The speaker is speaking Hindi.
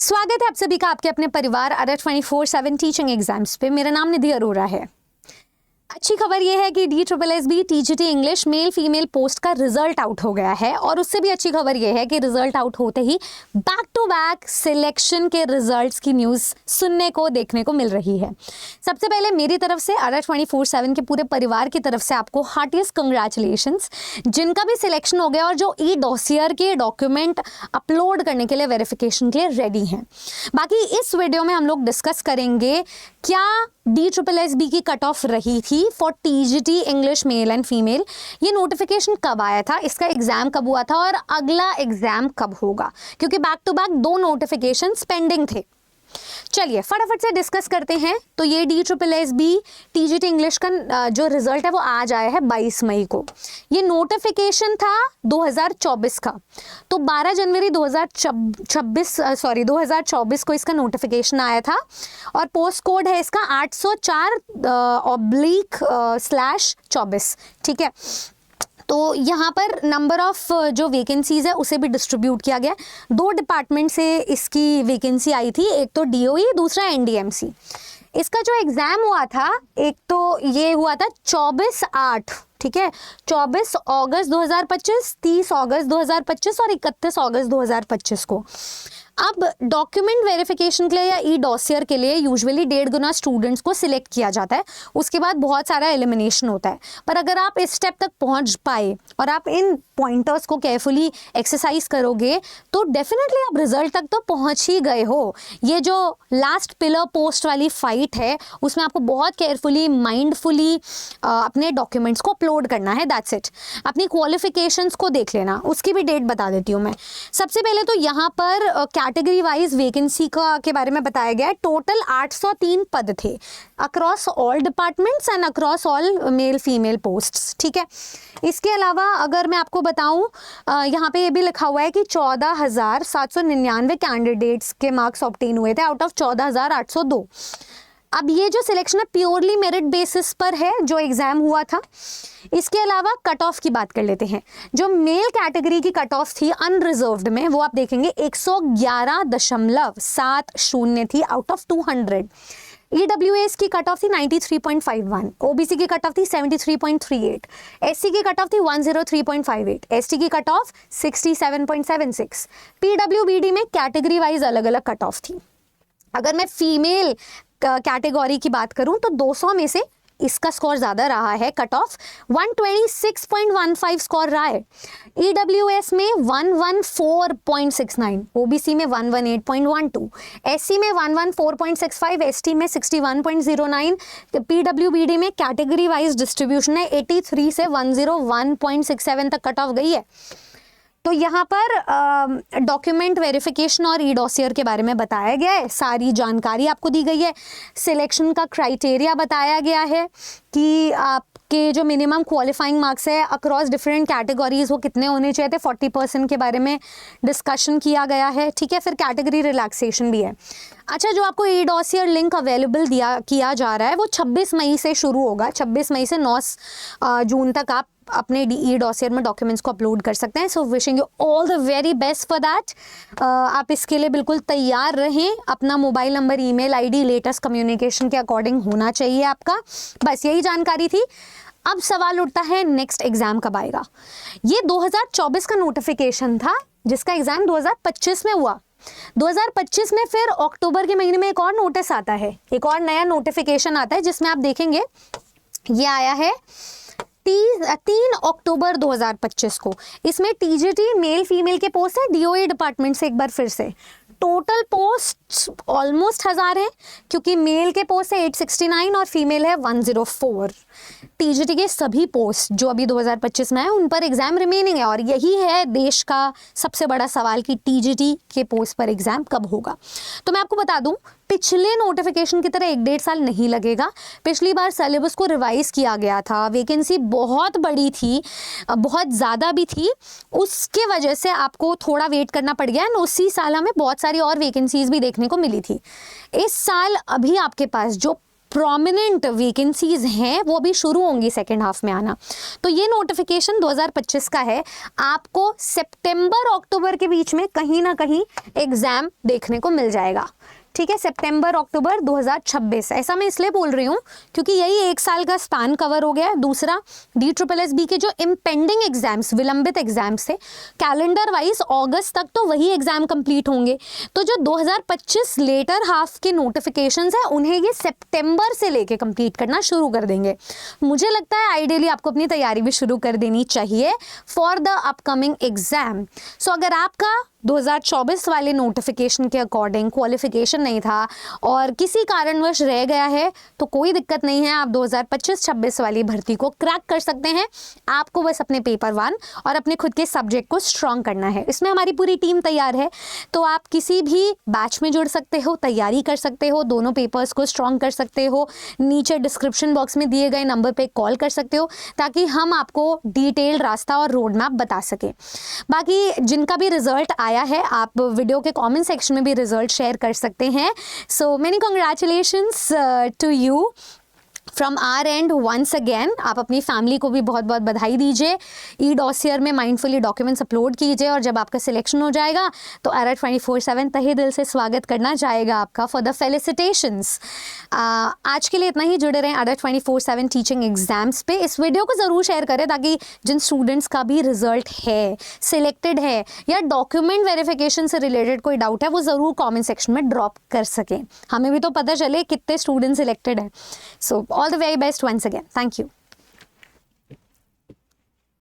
स्वागत है आप सभी का आपके अपने परिवार अडा 24/7 टीचिंग एग्जाम्स पे। मेरा नाम निधि अरोरा है। अच्छी खबर यह है कि DSSB TGT English male female post का रिजल्ट आउट हो गया है और उससे भी अच्छी खबर यह है कि रिजल्ट आउट होते ही बैक टू बैक सिलेक्शन के रिजल्ट्स की न्यूज़ सुनने को देखने को मिल रही है। सबसे पहले मेरी तरफ से अडा 24/7 के पूरे परिवार की तरफ से आपको हार्टिएस्ट कंग्रेचुलेशंस, जिनका भी सिलेक्शन हो गया और जो ई-डॉसियर के डॉक्यूमेंट अपलोड करने के लिए वेरिफिकेशन के लिए रेडी हैं। बाकी इस वीडियो में हम लोग डिस्कस करेंगे क्या DSSB की कट ऑफ रही थी for TGT English male and female, ये नोटिफिकेशन कब आया था, इसका एग्जाम कब हुआ था और अगला एग्जाम कब होगा, क्योंकि बैक टू बैक दो नोटिफिकेशन पेंडिंग थे। चलिए फटाफट से डिस्कस करते हैं। तो ये DSSB TGT इंग्लिश का जो रिजल्ट है वो आज आया है 22 मई को। ये नोटिफिकेशन था 2024 का, तो 12 जनवरी 2024 को इसका नोटिफिकेशन आया था और पोस्ट कोड है इसका 804//24। ठीक है, तो यहाँ पर नंबर ऑफ जो वैकेंसीज है उसे भी डिस्ट्रीब्यूट किया गया। दो डिपार्टमेंट से इसकी वैकेंसी आई थी, एक तो DOE, दूसरा NDMC। इसका जो एग्ज़ाम हुआ था, एक तो ये हुआ था 24/8, ठीक है, 24 अगस्त 2025, 30 अगस्त 2025 और 31 अगस्त 2025 को। अब डॉक्यूमेंट वेरिफिकेशन के लिए या ई-डॉसियर के लिए यूजुअली 1.5 गुना स्टूडेंट्स को सिलेक्ट किया जाता है, उसके बाद बहुत सारा एलिमिनेशन होता है। पर अगर आप इस स्टेप तक पहुंच पाए और आप इन पॉइंटर्स को केयरफुली एक्सरसाइज करोगे तो डेफिनेटली आप रिजल्ट तक तो पहुंच ही गए हो। ये जो लास्ट पिलर पोस्ट वाली फाइट है उसमें आपको बहुत केयरफुली माइंडफुली अपने डॉक्यूमेंट्स को अपलोड करना है, दैट्स इट। अपनी क्वालिफिकेशंस को देख लेना, उसकी भी डेट बता देती हूँ मैं। सबसे पहले तो यहाँ पर कैटेगरी वाइज वैकेंसी के बारे में बताया गया है। टोटल 803 पद थे across all departments and across all male female posts. ठीक है, इसके अलावा अगर मैं आपको बताऊं, यहाँ पे ये भी लिखा हुआ है कि 14,799 कैंडिडेट्स के मार्क्स ऑब्टेन हुए थे आउट ऑफ 14,802। अब ये जो सिलेक्शन है प्योरली मेरिट बेसिस पर है जो एग्जाम हुआ था। इसके अलावा कट ऑफ की बात कर लेते हैं। जो मेल कैटेगरी की कट ऑफ थी अनरिजर्व्ड में, वो आप देखेंगे 111.70 थी आउट ऑफ 200। EWS की कट ऑफ थी 93.51, OBC की कट ऑफ थी 73.38, SC की कट ऑफ थी 103.58, ST की कट ऑफ 67.76। PWBD में कैटेगरी वाइज अलग अलग कट ऑफ थी। अगर मैं फीमेल कैटेगरी की बात करूं तो 200 में से इसका स्कोर ज़्यादा रहा है, कट ऑफ 126.15 स्कोर रहा है। EWS में 114.69, OBC में 118.12, SC में 114.65, ST में 61.09। PWBD में कैटेगरी वाइज डिस्ट्रीब्यूशन है, 83 से 101.67 तक कट ऑफ गई है। तो यहाँ पर डॉक्यूमेंट वेरिफिकेशन और ई-डॉसियर के बारे में बताया गया है, सारी जानकारी आपको दी गई है। सिलेक्शन का क्राइटेरिया बताया गया है कि आपके जो मिनिमम क्वालिफाइंग मार्क्स है अक्रॉस डिफरेंट कैटेगरीज वो कितने होने चाहिए थे, 40% के बारे में डिस्कशन किया गया है। ठीक है, फिर कैटेगरी रिलैक्सेशन भी है। अच्छा, जो आपको ई-डॉसियर लिंक अवेलेबल किया जा रहा है वो 26 मई से शुरू होगा। 26 मई से 9 जून तक आप अपने ई-डॉसियर में डॉक्यूमेंट्स को अपलोड कर सकते हैं। So wishing you all the very best for that. आप इसके लिए बिल्कुल तैयार रहें। अपना mobile number, email ID latest communication के अकॉर्डिंग होना चाहिए आपका। बस यही जानकारी थी। अब सवाल उठता है नेक्स्ट एग्जाम कब आएगा। ये 2024 का नोटिफिकेशन था जिसका एग्जाम 2025 में हुआ। 2025 में फिर अक्टूबर के महीने में एक और नोटिस आता है, एक और नया नोटिफिकेशन आता है जिसमें आप देखेंगे ये आया है 3 अक्टूबर 2025 को। इसमें TGT मेल फीमेल के पोस्ट है DOE डिपार्टमेंट से। एक बार फिर से टोटल पोस्ट ऑलमोस्ट 1000 है, क्योंकि मेल के पोस्ट है 869 और फीमेल है 104। TGT के सभी पोस्ट जो अभी 2025 में है उन पर एग्जाम रिमेनिंग है और यही है देश का सबसे बड़ा सवाल कि TGT के पोस्ट पर एग्जाम कब होगा। तो मैं आपको बता दूं, पिछले नोटिफिकेशन की तरह 1-1.5 साल नहीं लगेगा। पिछली बार सिलेबस को रिवाइज किया गया था, वैकेंसी बहुत बड़ी थी, बहुत ज़्यादा भी थी, उसके वजह से आपको थोड़ा वेट करना पड़ गया। उसी साल हमें बहुत सारी और वैकेंसीज भी देखने को मिली थी। इस साल अभी आपके पास जो प्रोमिनेंट वैकेंसीज हैं वो भी शुरू होंगी सेकेंड हाफ में आना। तो ये नोटिफिकेशन 2025 का है। आपको सितंबर अक्टूबर के बीच में कहीं ना कहीं एग्जाम देखने को मिल जाएगा, ठीक है, सितंबर अक्टूबर 2026। ऐसा मैं इसलिए बोल रही हूँ क्योंकि यही एक साल का स्पैन कवर हो गया है। दूसरा, DSSB के जो इम्पेंडिंग एग्जाम्स, विलंबित एग्जाम्स थे, कैलेंडर वाइज अगस्त तक तो वही एग्जाम कंप्लीट होंगे। तो जो 2025 लेटर हाफ के नोटिफिकेशंस है उन्हें ये सितंबर से लेके कंप्लीट करना शुरू कर देंगे। मुझे लगता है आइडियली आपको अपनी तैयारी भी शुरू कर देनी चाहिए फॉर द अपकमिंग एग्जाम। सो अगर आपका 2024 वाले नोटिफिकेशन के अकॉर्डिंग क्वालिफिकेशन नहीं था और किसी कारणवश रह गया है तो कोई दिक्कत नहीं है, आप 2025-26 वाली भर्ती को क्रैक कर सकते हैं। आपको बस अपने पेपर 1 और अपने खुद के सब्जेक्ट को स्ट्रॉन्ग करना है। इसमें हमारी पूरी टीम तैयार है, तो आप किसी भी बैच में जुड़ सकते हो, तैयारी कर सकते हो, दोनों पेपर्स को स्ट्रॉन्ग कर सकते हो। नीचे डिस्क्रिप्शन बॉक्स में दिए गए नंबर पर कॉल कर सकते हो ताकि हम आपको डिटेल रास्ता और रोड मैप बता सकें। बाकी जिनका भी रिजल्ट आया है आप वीडियो के कमेंट सेक्शन में भी रिजल्ट शेयर कर सकते हैं। So many congratulations to you from R and once again. आप अपनी फैमिली को भी बहुत बहुत बधाई दीजिए। ई-डॉसियर में माइंडफुली डॉक्यूमेंट्स अपलोड कीजिए और जब आपका सिलेक्शन हो जाएगा तो ARAT 24/7 तहे दिल से स्वागत करना चाहेगा आपका फॉर द फेलिसिटेशंस। आज के लिए इतना ही। जुड़े रहें ARAT 24/7 टीचिंग एग्जाम्स पे। इस वीडियो को ज़रूर शेयर करें ताकि जिन स्टूडेंट्स का भी रिजल्ट है, सिलेक्टेड है या डॉक्यूमेंट वेरिफिकेशन से रिलेटेड कोई डाउट है वो ज़रूर कॉमेंट सेक्शन में ड्रॉप कर सकें। हमें भी तो पता चले कितने स्टूडेंट सिलेक्टेड हैं। सो all the very best once again. Thank you.